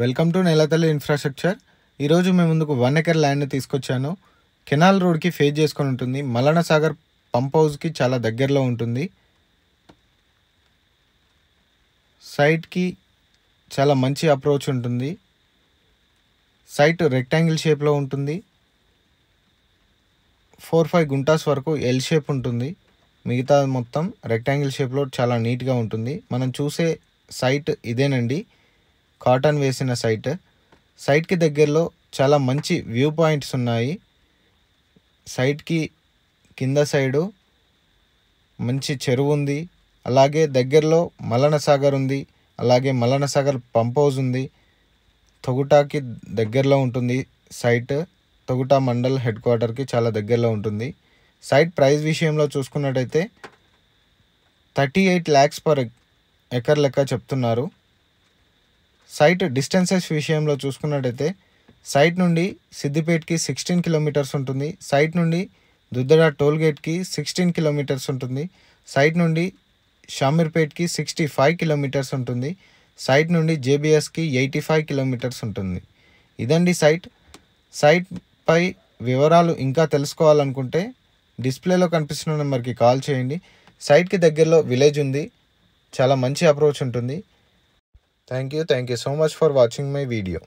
Welcome to నెలతల్లి infrastructure. ఈరోజు మేము ముందుకు 1 ఎకర్ ల్యాండ్ని తీసుకొచ్చాను. కెనాల్ రోడ్కి ఫేస్ చేసుకొని ఉంటుంది. మల్లన్న సాగర్ పంప్ హౌస్కి చాలా దగ్గరలో ఉంటుంది. సైట్కి చాలా మంచి అప్రోచ్ ఉంటుంది. సైట్ రెక్టాంగిల్ షేప్లో ఉంటుంది. 4-5 గుంటాస్ వరకు ఎల్ షేప్ ఉంటుంది. మిగతా మొత్తం రెక్టాంగిల్ షేప్లో చాలా నీట్గా ఉంటుంది. మనం చూసే సైట్ ఇదేనండి, కాటన్ వేసిన సైట్. సైట్కి దగ్గరలో చాలా మంచి వ్యూ పాయింట్స్ ఉన్నాయి. సైట్కి కింద సైడు మంచి చెరువు ఉంది. అలాగే దగ్గరలో మల్లన్న సాగర్ ఉంది. అలాగే మల్లన్న సాగర్ పంప్ హౌస్ ఉంది. తొగుటాకి దగ్గరలో ఉంటుంది సైట్. తొగుటా మండల్ హెడ్ క్వార్టర్కి చాలా దగ్గరలో ఉంటుంది. సైట్ ప్రైస్ విషయంలో చూసుకున్నట్టయితే 38 lakhs per ఎకర్ లెక్క చెప్తున్నారు. సైట్ డిస్టెన్సెస్ విషయంలో చూసుకున్నట్టయితే సైట్ నుండి సిద్దిపేట్కి 16 కిలోమీటర్స్ ఉంటుంది. సైట్ నుండి దుద్దడ టోల్గేట్కి 16 కిలోమీటర్స్ ఉంటుంది. సైట్ నుండి షామీర్పేట్కి 65 కిలోమీటర్స్ ఉంటుంది. సైట్ నుండి జేబీఎస్కి 85 కిలోమీటర్స్ ఉంటుంది. ఇదండి సైట్. సైట్పై వివరాలు ఇంకా తెలుసుకోవాలనుకుంటే డిస్ప్లేలో కనిపిస్తున్న నెంబర్కి కాల్ చేయండి. సైట్కి దగ్గరలో విలేజ్ ఉంది. చాలా మంచి అప్రోచ్ ఉంటుంది. Thank you so much for watching my video.